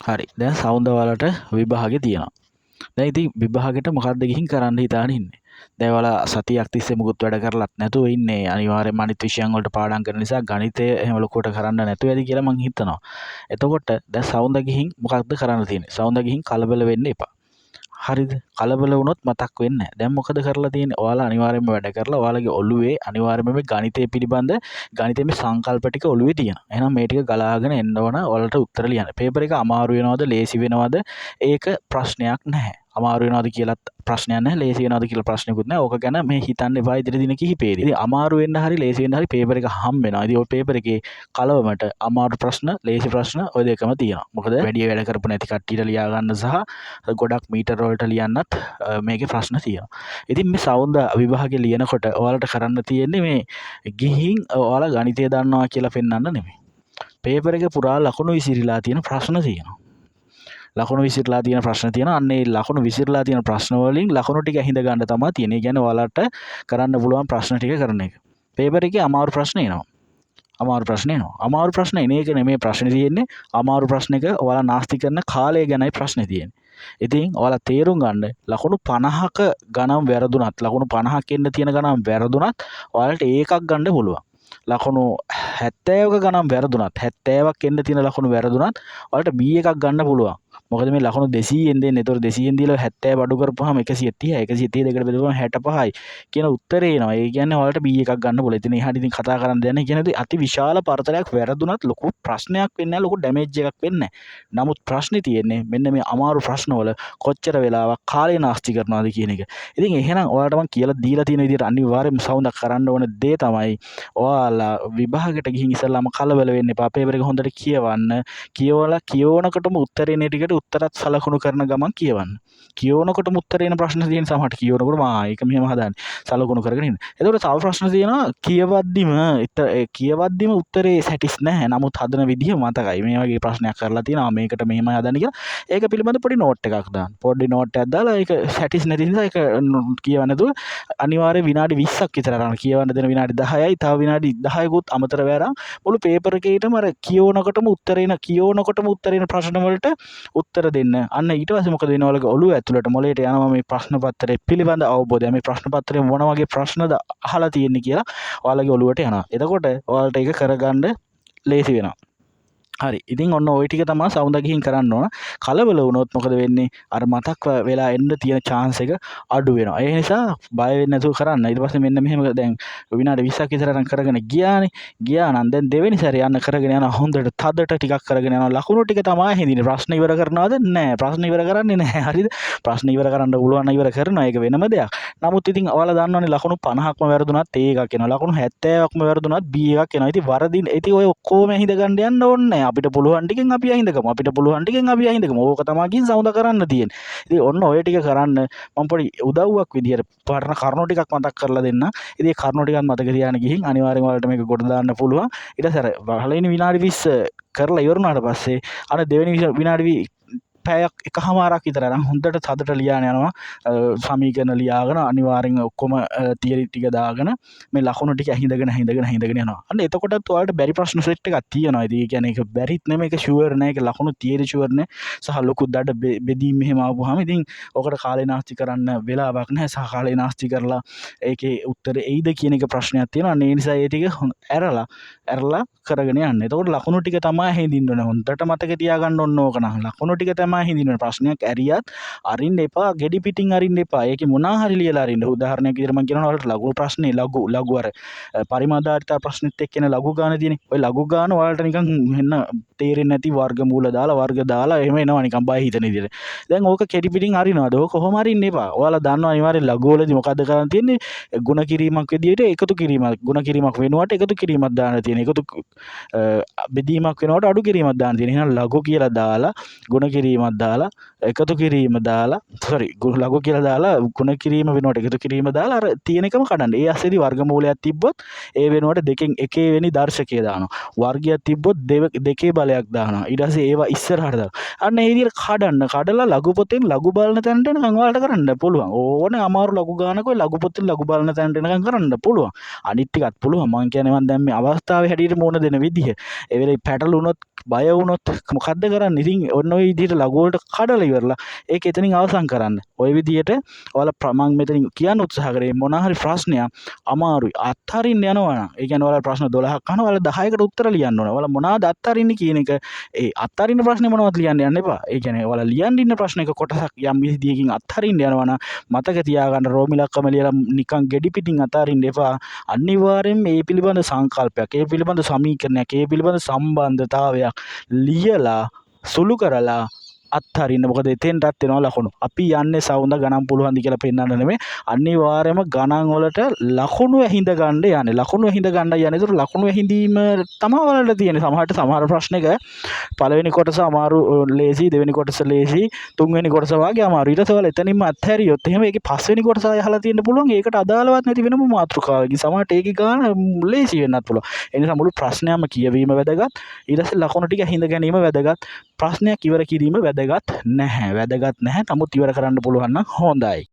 හරි. දැන් සෞන්ද වලට විභාගෙ තියෙනවා. දැන් ඉතින් විභාගෙට මොකක්ද ගිහින් කරන්න හිතාගෙන ඉන්නේ. දැන් ඔයාලා සතියක් තිස්සේ මුකුත් වැඩ කරලත් නැතුව ඉන්නේ. අනිවාර්යයෙන්ම අනිත් විෂයන් වලට පාඩම් කරන නිසා ගණිතය එහෙම ලොකුවට කරන්න නැතුව ඇති කියලා මං හිතනවා. එතකොට දැන් සෞන්ද ගිහින් මොකක්ද කරන්න තියෙන්නේ? සෞන්ද ගිහින් කලබල වෙන්න එපා. හරිද? කලබල වුණොත් මතක් වෙන්නේ නැහැ. දැන් මොකද කරලා තියෙන්නේ? ඔයාලා අනිවාර්යයෙන්ම වැඩ කරලා ඔයාලගේ ඔළුවේ අනිවාර්යයෙන්ම මේ ගණිතය පිළිබඳ ගණිතයේ මේ සංකල්ප ටික ඔළුවේ තියෙනවා. එහෙනම් මේ ටික ගලාගෙන එන්න ඕන ඔයාලට උත්තර ලියන්න. පේපර් එක අමාරු වෙනවද, ලේසි වෙනවද? ඒක ප්‍රශ්නයක් නැහැ. අමාරු වෙනවද කියලාත් ප්‍රශ්නයක් නැහැ, ලේසි වෙනවද කියලා ප්‍රශ්නකුත් නැහැ. ඕක ගැන මේ හිතන්න එපා ඉදිරි දින කිහිපෙදී. ඉතින් අමාරු වෙන්න හරි ලේසි වෙන්න හරි පේපර් එක හම් වෙනවා. ඉතින් ඔය පේපර් එකේ කලවමට අමාරු ප්‍රශ්න, ලේසි ප්‍රශ්න ඔය දෙකම තියෙනවා. මොකද වැඩි වැඩ කරපු නැති කට්ටියට ලියා ගන්න සහ ගොඩක් මීටර වලට ලියන්නත් මේකේ ප්‍රශ්න තියෙනවා. ඉතින් මේ සෞන්ද විභාගේ ලියනකොට ඔයාලට කරන්න තියෙන්නේ මේ ගිහින් ඔයාලා ගණිතය දන්නවා කියලා පෙන්වන්න නෙමෙයි. පේපර් එකේ පුරා ලකුණු විසිරීලා තියෙන ප්‍රශ්න තියෙනවා. ලකුණු විසිරලා තියෙන ප්‍රශ්න තියෙනවා. අන්න ඒ ලකුණු විසිරලා තියෙන ප්‍රශ්න වලින් ලකුණු ටික අහිඳ ගන්න තමයි තියෙන්නේ. ඒ කියන්නේ ඔයාලට කරන්න පුළුවන් ප්‍රශ්න ටික කරන එක. පේපර් එකේ අමාරු ප්‍රශ්න එනවා. අමාරු ප්‍රශ්න එනවා. අමාරු ප්‍රශ්න එන එක නෙමෙයි ප්‍රශ්නේ තියෙන්නේ. අමාරු ප්‍රශ්නක ඔයාලා නාස්ති කරන කාලය ගැනයි ප්‍රශ්නේ තියෙන්නේ. ඉතින් ඔයාලා තේරුම් ගන්න ලකුණු 50ක ගණන් වැරදුනත්, ලකුණු 50ක් එන්න තියෙන ගණන් වැරදුනත් ඔයාලට ඒකක් ගන්න පුළුවන්. ලකුණු 70ක ගණන් වැරදුනත්, 70ක් එන්න තියෙන ලකුණු වැරදුනත් ඔයාලට B එකක් ගන්න පුළුවන්. මොකද මේ ලකුණු 200ෙන් දෙන්නේ. ඒතකොට 200ෙන් දීලා 70 අඩු කරපුවාම 130යි. 130 දෙකට බෙදුවම 65යි කියන උත්තරේ එනවා. ඒ කියන්නේ ඔයාලට B එකක් ගන්න පුළුවන්. ඉතින් එහාට ඉතින් කතා කරන්න දෙයක් නැහැ. කියන්නේ අති විශාල පරතරයක් වැරදුනත් ලොකු ප්‍රශ්නයක් වෙන්නේ නැහැ. ලොකු ඩැමේජ් එකක් වෙන්නේ නැහැ. නමුත් ප්‍රශ්නේ තියෙන්නේ මෙන්න මේ අමාරු ප්‍රශ්නවල කොච්චර වෙලාවක් කාලය නාස්ති කරනවද කියන එක. ඉතින් එහෙනම් ඔයාලට මම කියලා දීලා තියෙන විදිහට අනිවාර්යයෙන්ම සවුන්දක් කරන්න ඕන දේ තමයි ඔයාලා විභාගයට ගිහින් ඉස්සෙල්ලාම කලබල වෙන්න එපා. පේපර් එක හොඳට කියවන්න. කියවලා කියවනකොටම උත්තරේ එන ටිකට උත්තරත් සලකුණු කරන ගමන් කියවන්න. කියවනකොටම උත්තරේ එන ප්‍රශ්න තියෙන සමහරට කියවනකොටම ඒක මෙහෙම හදාන්නේ. සලකුණු කරගෙන ඉන්න. එතකොට තව ප්‍රශ්න තියෙනවා කියවද්දිම උත්තරේ සැටිස් නැහැ. නමුත් හදන විදිහ මතකයි. මේ වගේ ප්‍රශ්නයක් කරලා තියෙනවා. මේකට මෙහෙමයි හදන්න කියලා. ඒක පිළිබඳ පොඩි නෝට් එකක් දාන්න. පොඩි නෝට් එකක් දාලා ඒක සැටිස් නැති නිසා ඒක කියවන්න නැතුව අනිවාර්යයෙන් විනාඩි 20ක් විතර අරන් කියවන්න දෙන විනාඩි 10යි. තව විනාඩි 10කුත් අමතර වැරන් මුළු පේපර් එකේටම අර කියවනකොටම උත්තරේන ප්‍රශ්න වලට උත්තර දෙන්න. අන්න ඊට පස්සේ මොකද වෙන්නේ? ඔයාලගේ ඔළුව ඇතුළට මොලේට යනවා මේ ප්‍රශ්න පත්‍රය පිළිබඳ අවබෝධය. මේ ප්‍රශ්න පත්‍රයේ මොන වගේ ප්‍රශ්නද අහලා තියෙන්නේ කියලා ඔයාලගේ ඔළුවට යනවා. එතකොට ඔයාලට ඒක කරගන්න ලේසි වෙනවා. හරි. ඉතින් ඔන්න ওই ටික තමයි සවුන්ද ගිහින් කරන්න ඕන. කලබල වුණොත් මොකද වෙන්නේ? අර මතක් වෙලා එන්න තියෙන chance එක අඩු වෙනවා. ඒ නිසා බය වෙන්නේ නැතුව කරන්න. ඊට පස්සේ මෙන්න මෙහෙම දැන් විනාඩි 20ක් විතර අරන් කරගෙන ගියානේ. ගියා නම් දැන් දෙවෙනි සැරේ යන්න කරගෙන යනවා. හොඳට තදට ටිකක් කරගෙන යනවා. ලකුණු ටික තමයි හින්දිනේ. ප්‍රශ්න ඉවර කරනවද? නැහැ. ප්‍රශ්න ඉවර කරන්නේ නැහැ. හරිද? ප්‍රශ්න ඉවර කරන්න පුළුවන් නම් ඉවර කරනවා. ඒක වෙනම දෙයක්. නමුත් ඉතින් ඔයාලා දන්නවනේ ලකුණු 50ක්ම වැරදුනත් A එකක් එනවා. ලකුණු 70ක්ම වැරදුනත් B එකක් එනවා. ඉතින් වරදින් ඉතින් ඔය ඔක්කොම හිඳ ගන්න යන්න ඕනේ නැහැ. අපිට පුළුවන් ටිකෙන් අපි අහිඳගමු. ඕක තමයි කින් සවුන්ද කරන්න තියෙන්නේ. ඉතින් ඔන්න ඔය ටික කරන්න මම පොඩි උදව්වක් විදියට පරණ කරුණු ටිකක් මතක් කරලා දෙන්න. ඉතින් ඒ කරුණු ටිකක් මතක තියාගෙන ගිහින් අනිවාර්යෙන් ඔයාලට මේක ගොඩ දාන්න පුළුවන්. ඊට පස්සේ අර පළවෙනි විනාඩි 20 කරලා ඉවර වුණාට පස්සේ අර දෙවෙනි විනාඩි පැයක් එකමාරක් විතර අරන් හොඳට තදට ලියාගෙන යනවා. සමීකරණ ලියාගෙන අනිවාර්යෙන් ඔක්කොම තියරි ටික දාගෙන මේ ලකුණු ටික හිඳගෙන යනවා. අන්න එතකොටත් ඔයාලට බැරි ප්‍රශ්න සෙට් එකක් තියෙනවා. ඉතින් ඒ කියන්නේ ඒක බැරිත් නෙමෙයි, ඒක ෂුවර් නෑ. ඒක ලකුණු තියරි ෂුවර් නෑ. සහ ලොකු දඩ බෙදීම් මෙහෙම ආවම ඉතින් ඔකට කාලේ නාස්ති කරන්න වෙලාවක් නැහැ. සහ කාලේ නාස්ති කරලා ඒකේ උත්තරේ එයිද කියන එක ප්‍රශ්නයක් තියෙනවා. ඒ නිසා ඒ ටික ඇරලා කරගෙන යන්න. එතකොට ලකුණු ටික තමයි හින්දින්න ඕනේ. හොඳට මතක තියාගන්න ඕන ඕක නම්. ලකුණු ටික තමයි හින්දින්න ඕනේ. ප්‍රශ්නයක් ඇරියත් අරින්න එපා. ගෙඩි පිටින් අරින්න එපා. ඒකේ මොනවා හරි ලියලා අරින්න. උදාහරණයක් විදිහට මම කියනවා ඔයාලට ලඝු ප්‍රශ්නේ ලඝු අර පරිමාදාරිතා ප්‍රශ්නෙත් එක්ක එන ලඝු ගාන තියෙන්නේ. ඔය ලඝු ගාන ඔයාලට නිකන් වෙන්න තේරෙන්නේ නැති වර්ගමූල දාලා වර්ග දාලා එහෙම එනවා නිකන් බය හිතන විදිහට. දැන් ඕක කෙඩි පිටින් අරිනවද? ඕක කොහොම අරින්න එපා. ඔයාලා දන්නවා අනිවාර්යෙන් ලඝු වලදී මොකද්ද කරන්න තියෙන්නේ? ගුණ කිරීමක් විදිහට එකතු කිරීමක්. ගුණ කිරීමක් වෙනුවට එකතු කිරීමක් දාන්න තියෙන. එකතු බෙදීමක් වෙනකොට අඩු කිරීමක් දාන්න තියෙන. එහෙනම් ලඝු කියලා දාලා ගුණ කිරීමක් දාලා එකතු කිරීම දාලා ලඝු කියලා දාලා ගුණ කිරීම වෙනුවට එකතු කිරීම දාලා අර තියෙන එකම කඩන්න. ඒ ඇස්සේදී වර්ගමූලයක් තිබ්බොත් ඒ වෙනුවට දෙකෙන් එකේ වෙනි දර්ශකය දානවා. වර්ගයක් තිබ්බොත් දෙකේ බලයක් බලයක් දානවා. ඊට පස්සේ ඒවා ඉස්සරහට දානවා. අන්න ඒ විදිහට කඩලා ලඝු පොතෙන් ලඝු බලන තැනට එනකන් ඔයාලට කරන්න පුළුවන්. ඕනේ අමාරු ලඝු ගානක ඔය ලඝු පොතෙන් ලඝු බලන තැනට එනකන් කරන්න පුළුවන්. අනිත් ටිකත් පුළුවන්. මං කියන්නේ මං දැන් මේ අවස්ථාවේ හැටියට මොන දෙන විදිහ. ඒ වෙලේ පැටලුනොත් බය වුණොත් මොකද්ද කරන්නේ? ඉතින් ඔන්න ඔය විදිහට ලඝු වලට කඩලා ඉවරලා ඒක එතනින් අවසන් කරන්න. ඔය විදිහට ඔයාලා මං මෙතනින් කියන්න උත්සාහ කරේ මොනවා හරි ප්‍රශ්නයක් අමාරුයි අත්හරින්න යනවා නම් ඒ කියන්නේ ඔයාලා ප්‍රශ්න 12ක් අහනවා ඔයාලා 10කට උත්තර ලියන්න ඕන. ඔයාලා මොනවද අත්හරින්නේ කියන එක ඒ අත්හරින්න ප්‍රශ්නේ මොනවද ලියන්න යන්න එපා. ඒ කියන්නේ ඔයාලා ලියන්න ඉන්න ප්‍රශ්නයක කොටසක් යම් විදිහකින් අත්හරින්න යනවා නම් මතක තියාගන්න රෝමිලක්කම ලියලා නිකන් ගෙඩි පිටින් අත්හරින්න එපා. අනිවාර්යෙන් මේ පිළිබඳ සංකල්පයක්, ඒ පිළිබඳ සමීකරණයක්, ඒ පිළිබඳ සම්බන්ධතාවයක් ලියලා සුළු කරලා අත්හරින්න. මොකද එතෙන්ටත් එනවා ලකුණු. අපි යන්නේ සවුන්ද ගණන් පුළුවන්ද කියලා පෙන්වන්න නෙමෙයි. අනිවාර්යයෙන්ම ගණන් වලට ලකුණු ඇහිඳ ගන්න යන්නේ. ලකුණු ඇහිඳ ගන්න යන්නේ. ඒතර ලකුණු ඇහිඳීම තමයි වලට තියෙන්නේ. සමහර ප්‍රශ්නක පළවෙනි කොටස අමාරු ලේසි, දෙවෙනි කොටස ලේසි, තුන්වෙනි කොටස වාගේ අමාරු. ඊට පස්සේ වල එතනින්ම අත්හැරියොත් එහෙම ඒකේ පස්වෙනි කොටස අහලා තියෙන්න පුළුවන්. ඒකට අදාළවත් නැති වෙනම මාතෘකාවකින්. සමහරට ඒකේ ගාන ලේසි වෙන්නත් පුළුවන්. ඒ නිසා මුළු ප්‍රශ්නයම කියවීම වැදගත්. ඊට පස්සේ ලකුණු ටික ඇහිඳ ගැනීම වැදගත්. ප්‍රශ්නයක් ඉවර කිරීම වැදගත් නැහැ. නමුත් ඉවර කරන්න පුළුවන් නම් හොඳයි.